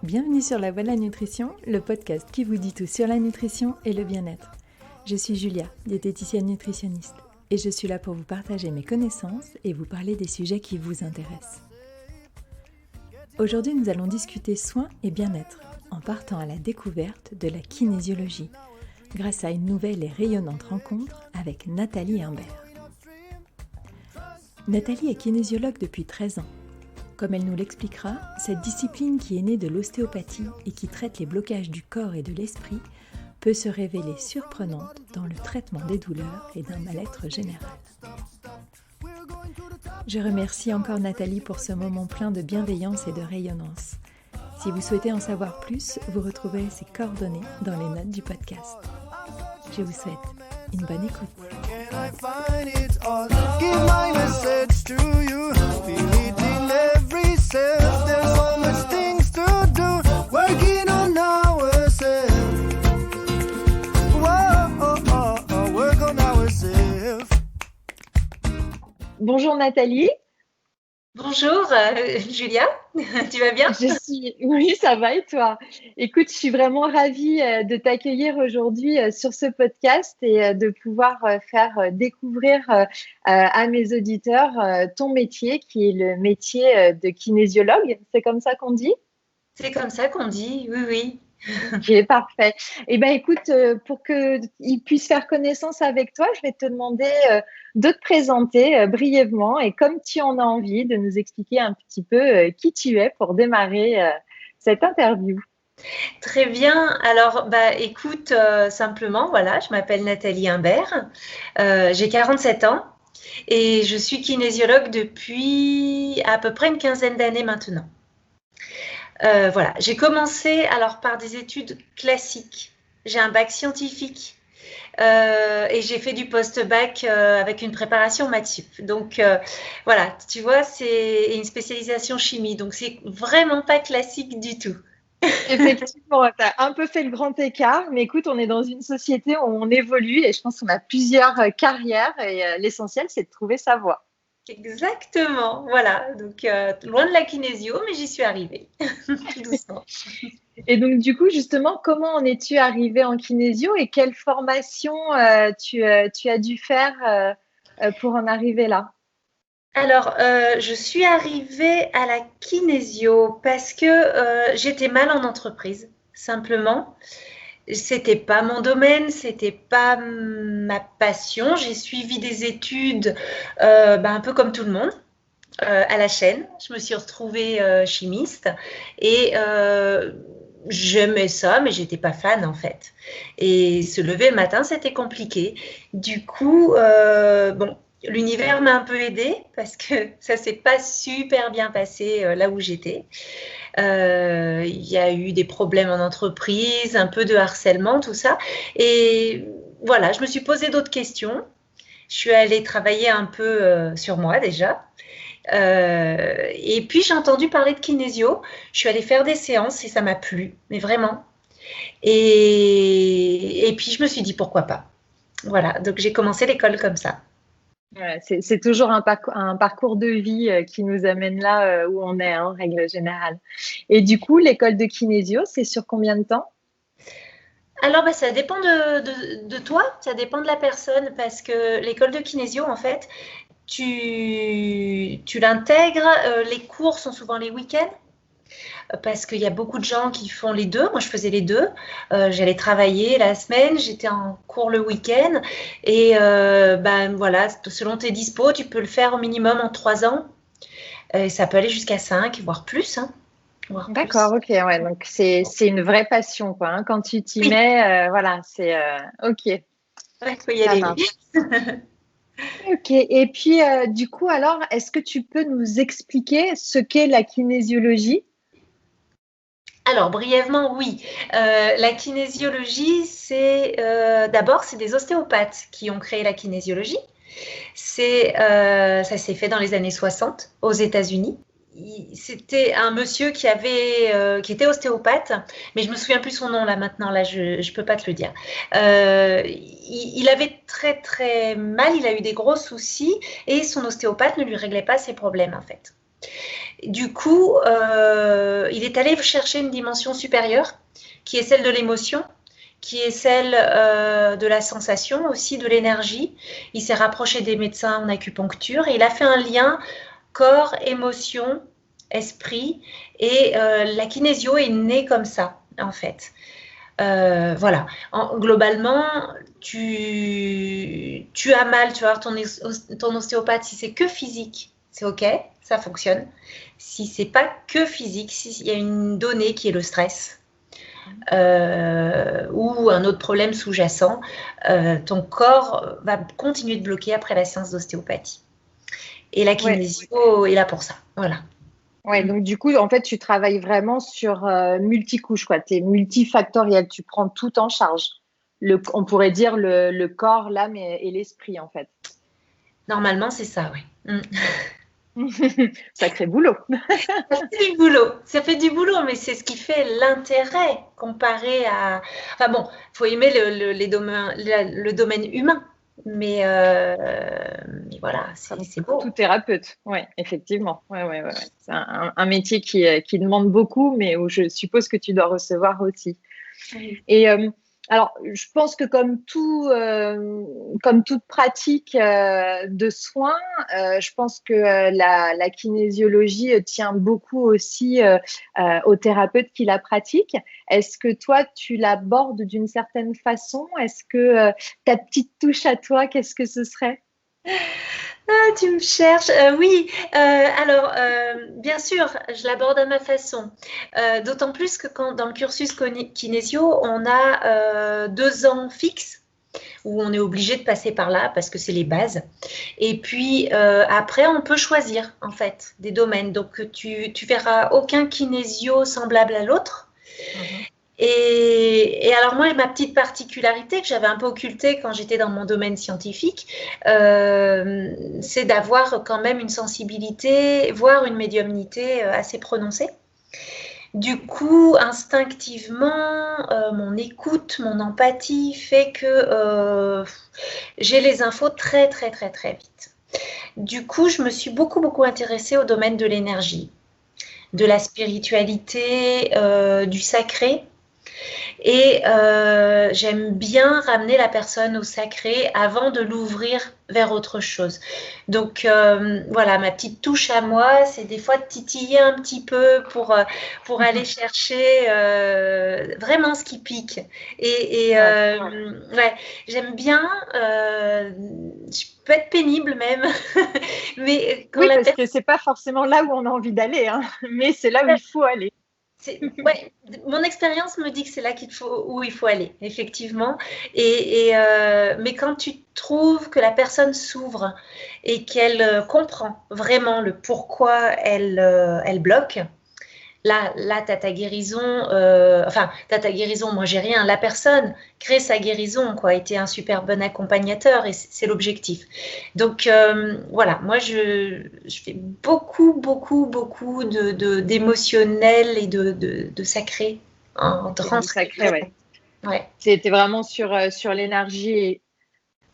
Bienvenue sur La Voie de la Nutrition, le podcast qui vous dit tout sur la nutrition et le bien-être. Je suis Julia, diététicienne nutritionniste, et je suis là pour vous partager mes connaissances et vous parler des sujets qui vous intéressent. Aujourd'hui, nous allons discuter soins et bien-être, en partant à la découverte de la kinésiologie, grâce à une nouvelle et rayonnante rencontre avec Nathalie Imbert. Nathalie est kinésiologue depuis 13 ans. Comme elle nous l'expliquera, cette discipline qui est née de l'ostéopathie et qui traite les blocages du corps et de l'esprit peut se révéler surprenante dans le traitement des douleurs et d'un mal-être général. Je remercie encore Nathalie pour ce moment plein de bienveillance et de rayonnance. Si vous souhaitez en savoir plus, vous retrouverez ses coordonnées dans les notes du podcast. Je vous souhaite une bonne écoute. Bonjour Nathalie. Bonjour Julia, tu vas bien? Oui, ça va et toi? Écoute, je suis vraiment ravie de t'accueillir aujourd'hui sur ce podcast et de pouvoir faire découvrir à mes auditeurs ton métier qui est le métier de kinésiologue. C'est comme ça qu'on dit? C'est comme ça qu'on dit, oui. Ok, parfait. Eh bien, écoute, pour qu'ils puissent faire connaissance avec toi, je vais te demander de te présenter brièvement et comme tu en as envie, de nous expliquer un petit peu qui tu es pour démarrer cette interview. Très bien. Alors, écoute, simplement, voilà, je m'appelle Nathalie Imbert, j'ai 47 ans et je suis kinésiologue depuis à peu près une quinzaine d'années maintenant. Voilà, j'ai commencé alors par des études classiques. J'ai un bac scientifique et j'ai fait du post-bac avec une préparation maths sup. Donc voilà, tu vois, c'est une spécialisation chimie. Donc c'est vraiment pas classique du tout. Effectivement, tu as un peu fait le grand écart, mais écoute, on est dans une société où on évolue et je pense qu'on a plusieurs carrières et l'essentiel, c'est de trouver sa voie. Exactement, voilà. Donc, loin de la kinésio, mais j'y suis arrivée, tout doucement. Et donc, du coup, justement, comment en es-tu arrivée en kinésio et quelle formation tu as dû faire pour en arriver là? Alors, je suis arrivée à la kinésio parce que j'étais mal en entreprise, simplement. C'était pas mon domaine, c'était pas ma passion. J'ai suivi des études un peu comme tout le monde à la chaîne. Je me suis retrouvée chimiste et j'aimais ça, mais j'étais pas fan en fait. Et se lever le matin, c'était compliqué. Du coup, l'univers m'a un peu aidée parce que ça s'est pas super bien passé là où j'étais. Il y a eu des problèmes en entreprise, un peu de harcèlement, tout ça. Et voilà, je me suis posé d'autres questions. Je suis allée travailler un peu sur moi déjà. Et puis j'ai entendu parler de kinésio. Je suis allée faire des séances et ça m'a plu, mais vraiment. Et puis je me suis dit pourquoi pas. Voilà, donc j'ai commencé l'école comme ça. Ouais, c'est toujours un parcours de vie qui nous amène là où on est en règle générale. Et du coup, l'école de kinésio, c'est sur combien de temps? Alors, ça dépend de toi, ça dépend de la personne, parce que l'école de kinésio, en fait, tu l'intègres, les cours sont souvent les week-ends, parce qu'il y a beaucoup de gens qui font les deux. Moi, je faisais les deux. J'allais travailler la semaine, j'étais en cours le week-end. Et voilà, selon tes dispos, tu peux le faire au minimum en 3 ans. Ça peut aller jusqu'à 5, voire plus. D'accord, ok, ouais, donc c'est une vraie passion, quoi. Hein. Quand tu t'y mets, voilà, c'est ok. Ouais, faut y aller. Ok, et puis du coup, alors, est-ce que tu peux nous expliquer ce qu'est la kinésiologie? Alors, brièvement, oui. La kinésiologie, d'abord, c'est des ostéopathes qui ont créé la kinésiologie. Ça s'est fait dans les années 60 aux États-Unis. C'était un monsieur qui était ostéopathe, mais je me souviens plus son nom là maintenant, là je peux pas te le dire. Il avait très très mal, il a eu des gros soucis et son ostéopathe ne lui réglait pas ses problèmes en fait. Du coup, il est allé chercher une dimension supérieure, qui est celle de l'émotion, qui est celle de la sensation, aussi de l'énergie. Il s'est rapproché des médecins en acupuncture et il a fait un lien corps, émotion, esprit. Et la kinésio est née comme ça, en fait. Voilà. Globalement, tu as mal, tu vas voir ton ostéopathe, si c'est que physique, c'est OK, ça fonctionne. Si c'est pas que physique, s'il y a une donnée qui est le stress, ou un autre problème sous-jacent, ton corps va continuer de bloquer après la séance d'ostéopathie. Et la kinésio est là pour ça. Voilà. Ouais, donc du coup, en fait, tu travailles vraiment sur multicouches, quoi. Tu es multifactoriel, tu prends tout en charge. On pourrait dire le corps, l'âme et l'esprit, en fait. Normalement, c'est ça, oui. Sacré boulot. Ça fait du boulot, mais c'est ce qui fait l'intérêt comparé à... Enfin bon, il faut aimer le domaine humain, mais voilà, c'est beau. Tout thérapeute, oui, effectivement. Ouais. C'est un métier qui demande beaucoup, mais où je suppose que tu dois recevoir aussi. Oui. Et alors, je pense que comme toute pratique de soins, je pense que la kinésiologie tient beaucoup aussi aux thérapeutes qui la pratiquent. Est-ce que toi, tu l'abordes d'une certaine façon? Est-ce que ta petite touche à toi, qu'est-ce que ce serait? Ah, tu me cherches. Oui, alors, bien sûr, je l'aborde à ma façon. D'autant plus que dans le cursus kinésio, on a 2 ans fixes où on est obligé de passer par là parce que c'est les bases. Et puis, après, on peut choisir, en fait, des domaines. Donc, tu verras aucun kinésio semblable à l'autre. Et alors moi, ma petite particularité que j'avais un peu occultée quand j'étais dans mon domaine scientifique, c'est d'avoir quand même une sensibilité, voire une médiumnité assez prononcée. Du coup, instinctivement, mon écoute, mon empathie fait que j'ai les infos très, très, très, très vite. Du coup, je me suis beaucoup intéressée au domaine de l'énergie, de la spiritualité, du sacré. Et j'aime bien ramener la personne au sacré avant de l'ouvrir vers autre chose. Donc voilà, ma petite touche à moi, c'est des fois de titiller un petit peu pour aller chercher vraiment ce qui pique. Et ouais, j'aime bien, je peux être pénible même, mais quand parce que c'est pas forcément là où on a envie d'aller, hein, mais c'est là où il faut aller. Ouais, mon expérience me dit que c'est là où il faut aller, effectivement. Mais quand tu trouves que la personne s'ouvre et qu'elle comprend vraiment le pourquoi elle bloque, là tu as ta guérison. T'as ta guérison, moi j'ai rien. La personne crée sa guérison, quoi, a été un super bon accompagnateur et c'est l'objectif. Donc voilà, moi je fais beaucoup d'émotionnel et de sacré. Sacré, ouais. C'était vraiment sur l'énergie.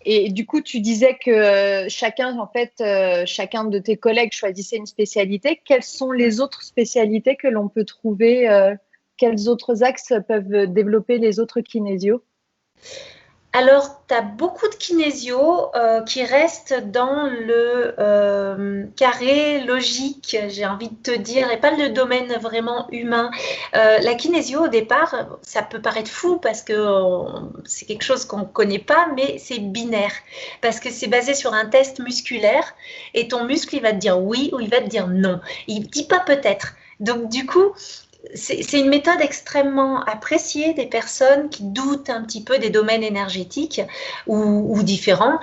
Et du coup, tu disais que chacun de tes collègues choisissait une spécialité. Quelles sont les autres spécialités que l'on peut trouver? Quels autres axes peuvent développer les autres kinésios? Alors, tu as beaucoup de kinésio qui restent dans le carré logique, j'ai envie de te dire, et pas le domaine vraiment humain. La kinésio, au départ, ça peut paraître fou parce que c'est quelque chose qu'on ne connaît pas, mais c'est binaire. Parce que c'est basé sur un test musculaire et ton muscle, il va te dire oui ou il va te dire non. Il ne dit pas peut-être. Donc, du coup, c'est une méthode extrêmement appréciée des personnes qui doutent un petit peu des domaines énergétiques ou différents.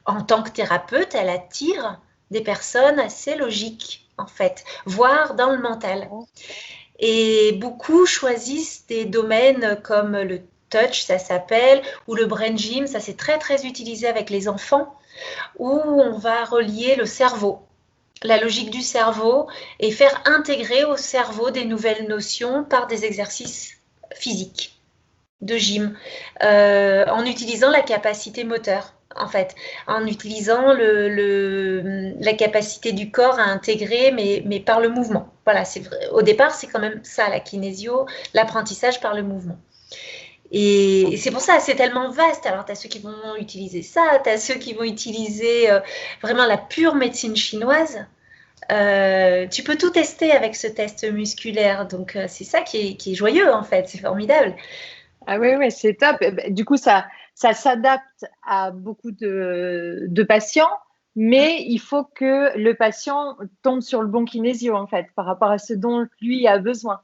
En tant que thérapeute, elle attire des personnes assez logiques, en fait, voire dans le mental. Et beaucoup choisissent des domaines comme le touch, ça s'appelle, ou le brain gym, ça c'est très très utilisé avec les enfants, où on va relier le cerveau, la logique du cerveau et faire intégrer au cerveau des nouvelles notions par des exercices physiques de gym en utilisant la capacité moteur. en fait, en utilisant la capacité du corps à intégrer, mais par le mouvement. Voilà, c'est vrai. Au départ, c'est quand même ça, la kinésio, l'apprentissage par le mouvement. Et c'est pour ça, c'est tellement vaste. Alors, tu as ceux qui vont utiliser ça, tu as ceux qui vont utiliser vraiment la pure médecine chinoise. Tu peux tout tester avec ce test musculaire. Donc, c'est ça qui est joyeux, en fait. C'est formidable. Ah oui, oui, c'est top. Du coup, ça s'adapte à beaucoup de patients, mais il faut que le patient tombe sur le bon kinésio, en fait, par rapport à ce dont lui a besoin.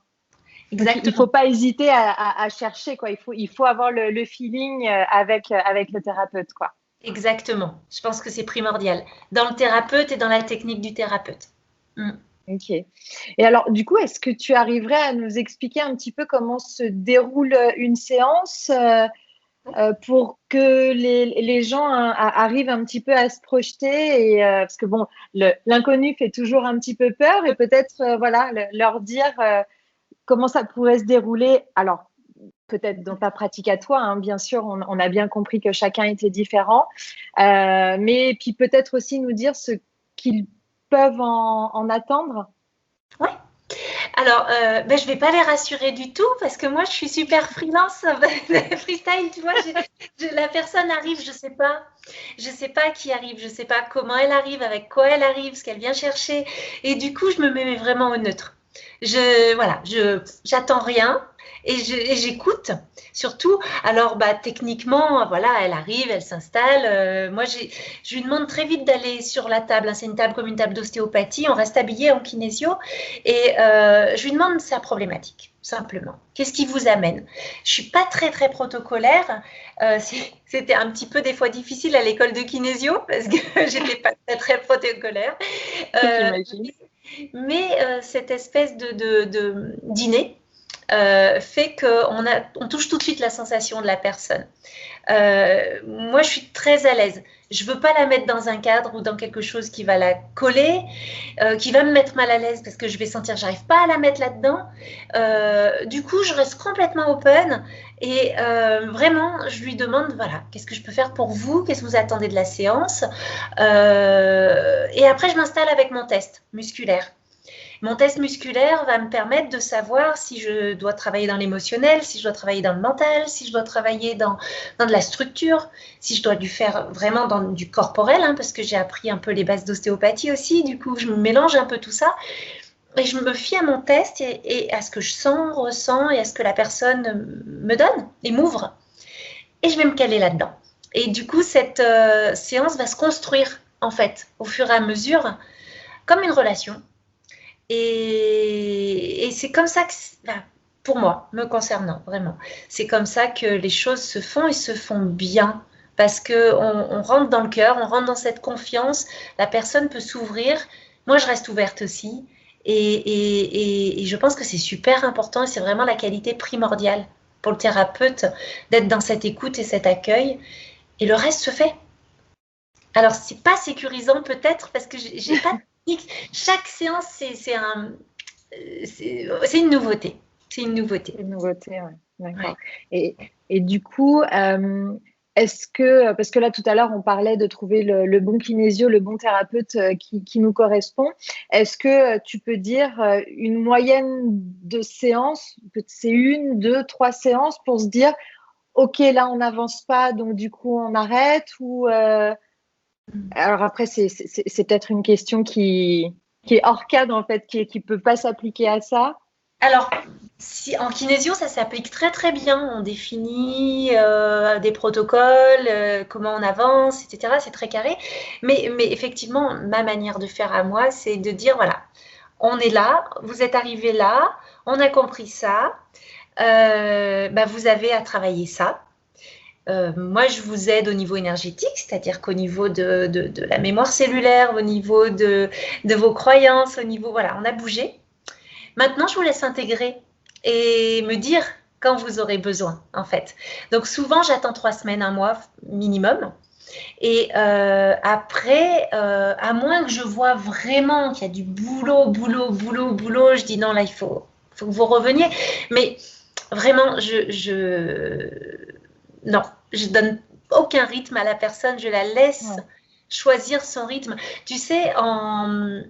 Donc, il ne faut pas hésiter à chercher, quoi. Il faut avoir le feeling avec le thérapeute, quoi. Exactement. Je pense que c'est primordial dans le thérapeute et dans la technique du thérapeute. Ok. Et alors, du coup, est-ce que tu arriverais à nous expliquer un petit peu comment se déroule une séance pour que les gens arrivent un petit peu à se projeter parce que bon, l'inconnu fait toujours un petit peu peur et peut-être voilà, leur dire comment ça pourrait se dérouler. Alors, peut-être dans ta pratique à toi, hein, bien sûr, on a bien compris que chacun était différent, mais puis peut-être aussi nous dire ce qu'ils peuvent en attendre. Ouais. Alors, je ne vais pas les rassurer du tout parce que moi, je suis super freelance, freestyle, tu vois. La personne arrive, je sais pas qui arrive, je sais pas comment elle arrive, avec quoi elle arrive, ce qu'elle vient chercher. Et du coup, je me mets vraiment au neutre. J'attends rien et j'écoute surtout. Alors, techniquement, voilà, elle arrive, elle s'installe. Moi, je lui demande très vite d'aller sur la table. Hein, c'est une table comme une table d'ostéopathie. On reste habillé en kinésio et je lui demande sa problématique, simplement. Qu'est-ce qui vous amène? Je suis pas très, très protocolaire. C'était un petit peu des fois difficile à l'école de kinésio parce que j'étais pas très, très protocolaire. J'imagine. Mais cette espèce de dîner fait qu'on touche tout de suite la sensation de la personne. Moi, je suis très à l'aise. Je ne veux pas la mettre dans un cadre ou dans quelque chose qui va la coller, qui va me mettre mal à l'aise parce que je vais sentir que je n'arrive pas à la mettre là-dedans. Du coup, je reste complètement open et vraiment, je lui demande, voilà, qu'est-ce que je peux faire pour vous? Qu'est-ce que vous attendez de la séance? Et après, je m'installe avec mon test musculaire. Mon test musculaire va me permettre de savoir si je dois travailler dans l'émotionnel, si je dois travailler dans le mental, si je dois travailler dans de la structure, si je dois du faire vraiment dans du corporel, hein, parce que j'ai appris un peu les bases d'ostéopathie aussi. Du coup, je me mélange un peu tout ça. Et je me fie à mon test et à ce que je sens, ressens et à ce que la personne me donne et m'ouvre. Et je vais me caler là-dedans. Et du coup, cette séance va se construire, en fait, au fur et à mesure, comme une relation. Et c'est comme ça que, pour moi, me concernant, vraiment, c'est comme ça que les choses se font et se font bien. Parce qu'on rentre dans le cœur, on rentre dans cette confiance, la personne peut s'ouvrir. Moi, je reste ouverte aussi. Et je pense que c'est super important et c'est vraiment la qualité primordiale pour le thérapeute d'être dans cette écoute et cet accueil. Et le reste se fait. Alors, c'est pas sécurisant peut-être parce que j'ai pas... Chaque séance, c'est une nouveauté. C'est une nouveauté. Une nouveauté, oui. D'accord. Ouais. Et du coup, est-ce que, parce que là tout à l'heure on parlait de trouver le bon kinésio, le bon thérapeute qui nous correspond, est-ce que tu peux dire une moyenne de séances, c'est 1, 2, 3 séances pour se dire ok, là on n'avance pas, donc du coup on arrête ou alors après c'est peut-être une question qui est hors cadre en fait, qui peut pas s'appliquer à ça. Alors, si, en kinésio, ça s'applique très très bien. On définit des protocoles, comment on avance, etc. C'est très carré. Mais effectivement, ma manière de faire à moi, c'est de dire, voilà, on est là, vous êtes arrivé là, on a compris ça, vous avez à travailler ça. Moi, je vous aide au niveau énergétique, c'est-à-dire qu'au niveau de la mémoire cellulaire, au niveau de vos croyances, au niveau, voilà, on a bougé. Maintenant, je vous laisse intégrer et me dire quand vous aurez besoin, en fait. Donc, souvent, j'attends 3 semaines, 1 mois minimum. Et après, à moins que je vois vraiment qu'il y a du boulot, je dis non, là, il faut que vous reveniez. Mais vraiment, non, je donne aucun rythme à la personne, je la laisse choisir son rythme. Tu sais, je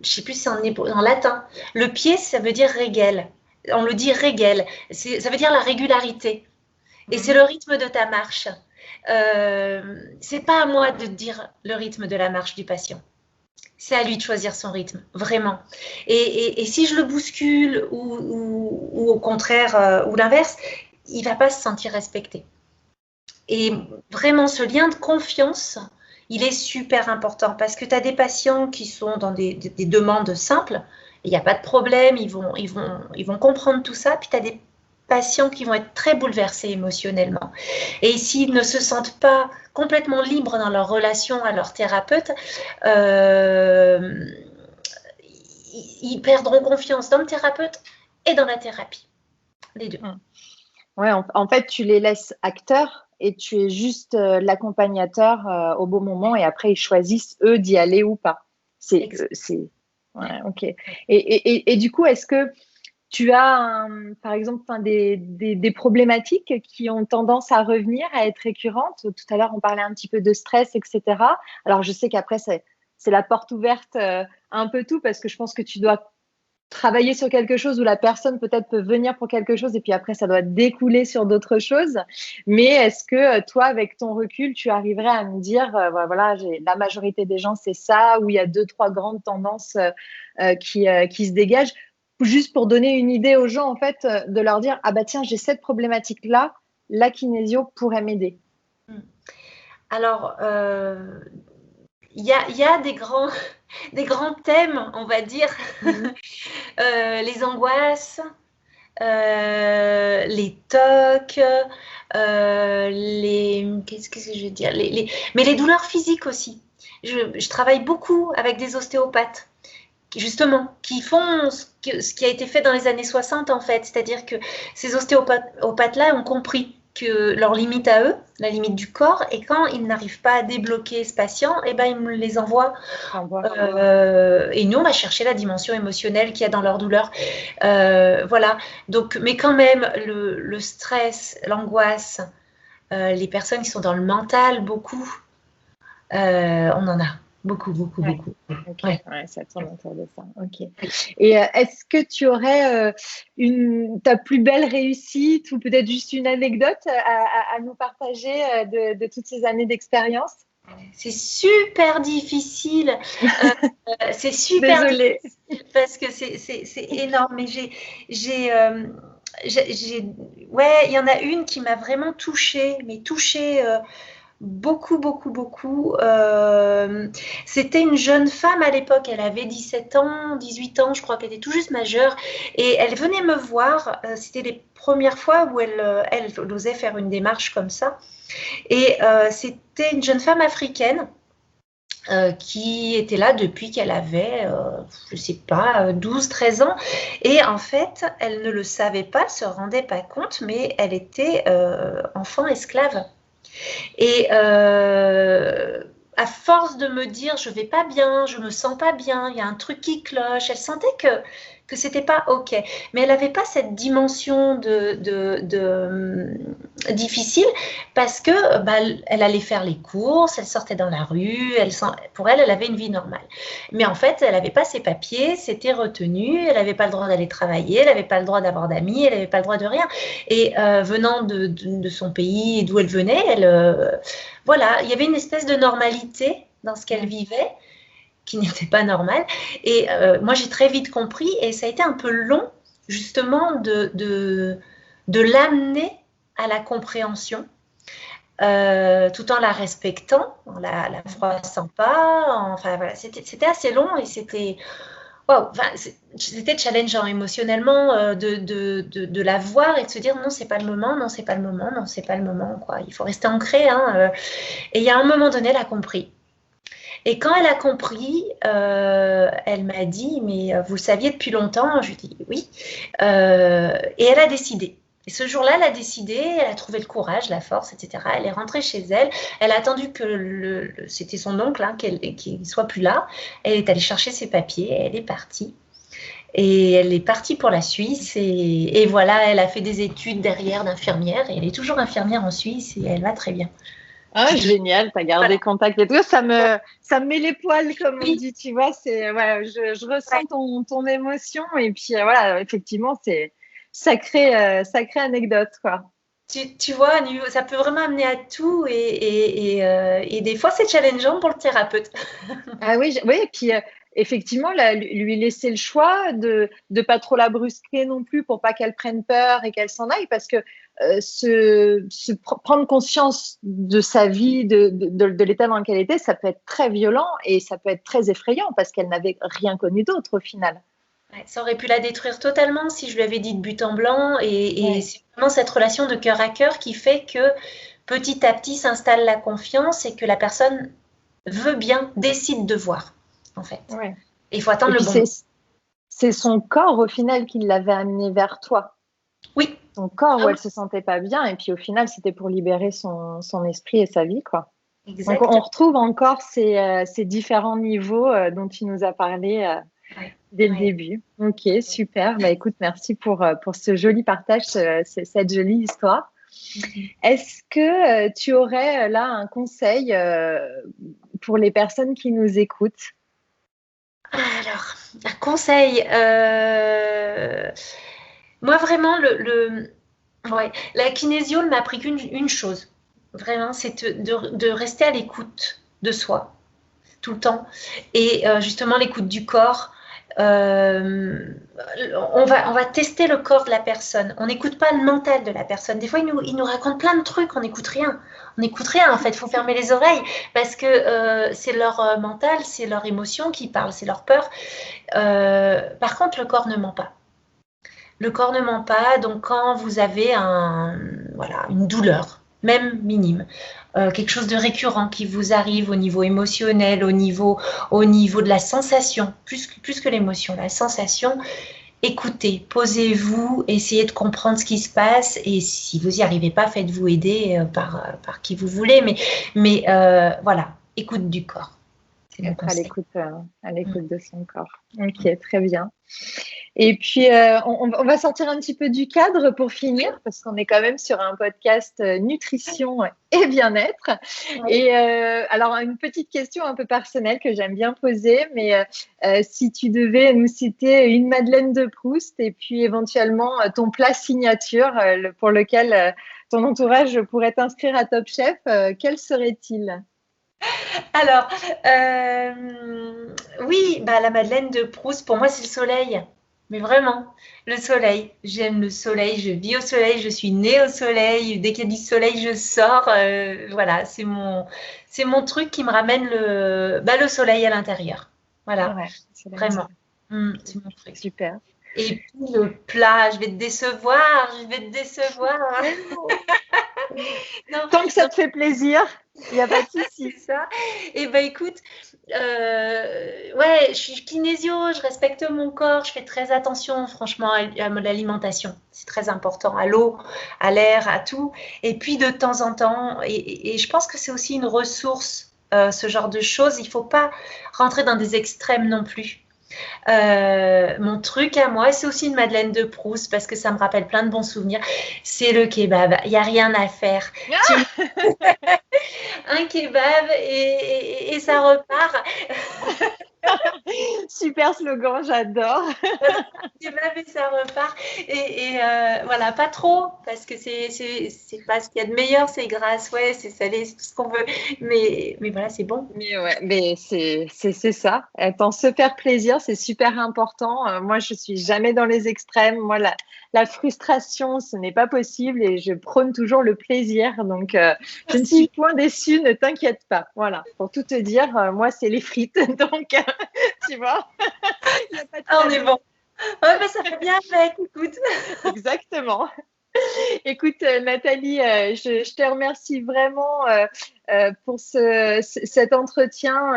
sais plus si c'est en latin, le pied, ça veut dire régel. On le dit régel, ça veut dire la régularité. Et c'est le rythme de ta marche. C'est pas à moi de dire le rythme de la marche du patient. C'est à lui de choisir son rythme, vraiment. Et si je le bouscule ou au contraire, ou l'inverse, il va pas se sentir respecté. Et vraiment, ce lien de confiance, il est super important parce que tu as des patients qui sont dans des demandes simples, il n'y a pas de problème, ils vont comprendre tout ça, puis tu as des patients qui vont être très bouleversés émotionnellement. Et s'ils ne se sentent pas complètement libres dans leur relation à leur thérapeute, ils perdront confiance dans le thérapeute et dans la thérapie, les deux. Ouais, en fait, tu les laisses acteurs et tu es juste l'accompagnateur au bon moment et après, ils choisissent, eux, d'y aller ou pas. Ouais, ok. Et du coup, est-ce que tu as, par exemple, des problématiques qui ont tendance à revenir, à être récurrentes? Tout à l'heure, on parlait un petit peu de stress, etc. Alors, je sais qu'après, c'est la porte ouverte un peu tout parce que je pense que tu dois travailler sur quelque chose où la personne peut-être peut venir pour quelque chose et puis après, ça doit découler sur d'autres choses. Mais est-ce que toi, avec ton recul, tu arriverais à me dire, voilà, la majorité des gens, c'est ça, où il y a 2-3 grandes tendances qui se dégagent? Juste pour donner une idée aux gens, en fait, de leur dire, ah bah tiens, j'ai cette problématique-là, la kinésio pourrait m'aider. Alors, il y a des grands thèmes, on va dire, les angoisses, les tocs, qu'est-ce que je veux dire, mais les douleurs physiques aussi. Je travaille beaucoup avec des ostéopathes, justement, qui font ce qui a été fait dans les années 60, en fait. C'est-à-dire que ces ostéopathes-là ont compris que leur limite à eux, la limite du corps, et quand ils n'arrivent pas à débloquer ce patient, eh ben, ils me les envoient. Et nous, on va chercher la dimension émotionnelle qu'il y a dans leur douleur. Voilà. Donc, mais quand même, le stress, l'angoisse, les personnes qui sont dans le mental, beaucoup, on en a. Beaucoup. Okay. Ouais, ça tourne autour de ça. Ok. Et est-ce que tu aurais ta plus belle réussite ou peut-être juste une anecdote à nous partager de toutes ces années d'expérience? C'est super difficile. C'est super Désolée. difficile parce que c'est énorme. Mais ouais, il y en a une qui m'a vraiment touchée, beaucoup. C'était une jeune femme à l'époque, elle avait 17 ans, 18 ans, je crois qu'elle était tout juste majeure, et elle venait me voir, c'était les premières fois où elle osait faire une démarche comme ça, et c'était une jeune femme africaine qui était là depuis qu'elle avait, je ne sais pas, 12-13 ans. Et en fait, elle ne le savait pas, elle ne se rendait pas compte, mais elle était enfant esclave. Et à force de me dire je vais pas bien, je me sens pas bien, il y a un truc qui cloche, elle sentait que c'était pas ok, mais elle n'avait pas cette dimension difficile parce que elle allait faire les courses, elle sortait dans la rue, pour elle avait une vie normale, mais en fait elle n'avait pas ses papiers, c'était retenu, elle n'avait pas le droit d'aller travailler, elle n'avait pas le droit d'avoir d'amis, elle n'avait pas le droit de rien, et venant de son pays d'où elle venait, voilà, il y avait une espèce de normalité dans ce qu'elle vivait qui n'était pas normal. Et moi, j'ai très vite compris, et ça a été un peu long, justement, de l'amener à la compréhension, tout en la respectant, en la froissant pas. Enfin, voilà, c'était assez long, et c'était... Wow, enfin, c'était challengeant émotionnellement de la voir et de se dire non, c'est pas le moment, non, c'est pas le moment, non, c'est pas le moment, quoi. Il faut rester ancré, hein. Et il y a un moment donné, elle a compris. Et quand elle a compris, elle m'a dit, mais vous le saviez depuis longtemps? Je lui ai dit oui. Et elle a décidé. Et ce jour-là, elle a décidé, elle a trouvé le courage, la force, etc. Elle est rentrée chez elle. Elle a attendu que c'était son oncle, hein, qu'il soit plus là. Elle est allée chercher ses papiers, elle est partie. Et elle est partie pour la Suisse et voilà, elle a fait des études derrière d'infirmière et elle est toujours infirmière en Suisse et elle va très bien. Ah, génial, tu as gardé contact et tout. Ça me met les poils, comme on Oui. dit, tu vois. Je ressens ton émotion. Et puis, voilà, effectivement, c'est sacrée anecdote, quoi. Tu vois, ça peut vraiment amener à tout et des fois, c'est challengeant pour le thérapeute. Ah oui, oui, et puis effectivement, là, lui laisser le choix de pas trop la brusquer non plus pour pas qu'elle prenne peur et qu'elle s'en aille, parce que prendre conscience de sa vie, de l'état dans lequel elle était, ça peut être très violent et ça peut être très effrayant parce qu'elle n'avait rien connu d'autre au final. Ouais, ça aurait pu la détruire totalement si je lui avais dit de but en blanc et Ouais. c'est vraiment cette relation de cœur à cœur qui fait que petit à petit s'installe la confiance et que la personne veut bien, décide de voir, en fait. Ouais. Et il faut attendre Et le puis bon moment. c'est son corps au final qui l'avait amené vers toi. Oui. Son corps Ah où oui. elle se sentait pas bien, et puis au final c'était pour libérer son esprit et sa vie, quoi. Donc Exact. on retrouve encore ces différents niveaux dont tu nous as parlé Ouais. dès le Ouais. début. Ok, super. Bah écoute, merci pour ce joli partage, cette jolie histoire. Est-ce que tu aurais là un conseil pour les personnes qui nous écoutent? Alors, un conseil. Moi, vraiment, ouais, la kinésio ne m'a appris qu'une chose. Vraiment, c'est de rester à l'écoute de soi tout le temps. Et justement, l'écoute du corps. On va tester le corps de la personne. On n'écoute pas le mental de la personne. Des fois, il nous raconte plein de trucs, on n'écoute rien. On n'écoute rien, en fait. Il faut fermer les oreilles parce que c'est leur mental, c'est leur émotion qui parle, c'est leur peur. Par contre, le corps ne ment pas. Le corps ne ment pas, donc quand vous avez une douleur, même minime, quelque chose de récurrent qui vous arrive au niveau émotionnel, au niveau de la sensation, plus que l'émotion, la sensation, écoutez, posez-vous, essayez de comprendre ce qui se passe et si vous n'y arrivez pas, faites-vous aider par qui vous voulez, mais voilà, écoute du corps. C'est mon Être conseil. à l'écoute de son corps. Ok, très bien. Et puis, on va sortir un petit peu du cadre pour finir, parce qu'on est quand même sur un podcast nutrition et bien-être. Oui. Et alors, une petite question un peu personnelle que j'aime bien poser, mais si tu devais nous citer une Madeleine de Proust et puis éventuellement ton plat signature pour lequel ton entourage pourrait t'inscrire à Top Chef, quel serait-il? Alors, oui, la Madeleine de Proust, pour moi, c'est le soleil. Mais vraiment, le soleil. J'aime le soleil, je vis au soleil, je suis née au soleil. Dès qu'il y a du soleil, je sors. Voilà, c'est mon truc qui me ramène le soleil à l'intérieur. Voilà, Ouais, c'est vraiment. C'est mon truc. super. Et puis le plat, je vais te décevoir, Non, Tant que ça te fait plaisir, il n'y a pas de souci. c'est ça. Et écoute, ouais, je suis kinésio, je respecte mon corps, je fais très attention, franchement, à l'alimentation. C'est très important, à l'eau, à l'air, à tout. Et puis de temps en temps, et je pense que c'est aussi une ressource, ce genre de choses. Il ne faut pas rentrer dans des extrêmes non plus. Mon truc à moi, c'est aussi une Madeleine de Proust parce que ça me rappelle plein de bons souvenirs. C'est le kebab. Il n'y a rien à faire. Un kebab et ça repart. Super slogan, j'adore. Kebab et ça repart. Et voilà, pas trop parce que c'est pas ce qu'il y a de meilleur, c'est grasse, ouais, c'est salé, c'est tout ce qu'on veut. Mais voilà, c'est bon. Mais ouais, mais c'est ça. T'en se faire plaisir, c'est super important. Moi, je suis jamais dans les extrêmes. Moi, la frustration, ce n'est pas possible et je prône toujours le plaisir. Donc, je ne suis point déçue, ne t'inquiète pas. Voilà, pour tout te dire, moi, c'est les frites. Donc, tu vois, il n'y a pas de Ah, on est tabou. bon. Ouais, mais ça fait bien avec, écoute. Exactement. Écoute, Nathalie, je te remercie vraiment pour cet entretien.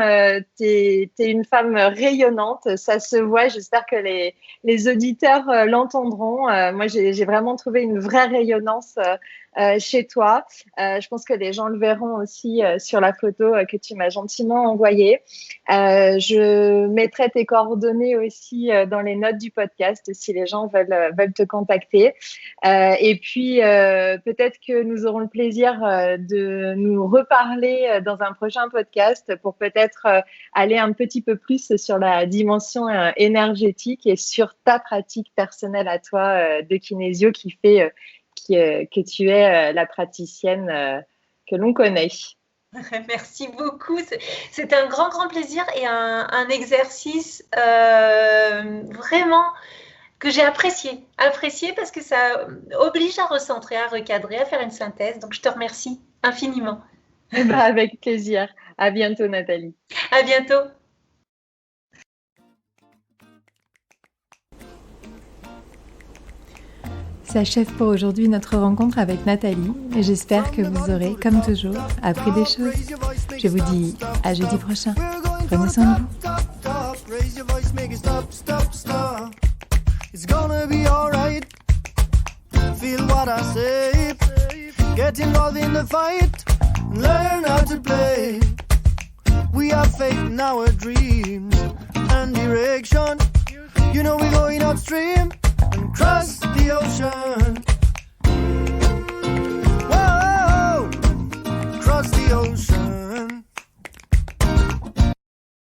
Tu es une femme rayonnante, ça se voit. J'espère que les auditeurs l'entendront. Moi, j'ai vraiment trouvé une vraie rayonnance chez toi. Je pense que les gens le verront aussi sur la photo que tu m'as gentiment envoyée. Je mettrai tes coordonnées aussi dans les notes du podcast si les gens veulent te contacter. Et puis, peut-être que nous aurons le plaisir de nous reparler dans un prochain podcast pour peut-être aller un petit peu plus sur la dimension énergétique et sur ta pratique personnelle à toi de kinésio qui fait que tu es la praticienne que l'on connaît. Merci beaucoup. C'est un grand, grand plaisir et un exercice vraiment que j'ai apprécié parce que ça oblige à recentrer, à recadrer, à faire une synthèse. Donc, je te remercie infiniment. Avec plaisir. À bientôt, Nathalie. À bientôt. S'achève pour aujourd'hui notre rencontre avec Nathalie et j'espère que vous aurez, comme toujours, appris des choses. Je vous dis à jeudi prochain. Prenez soin de vous. It's gonna be alright. Feel what I say. Get involved in the fight. Learn how to play. We have faith in our dreams and direction. You know we're going upstream and cross the ocean.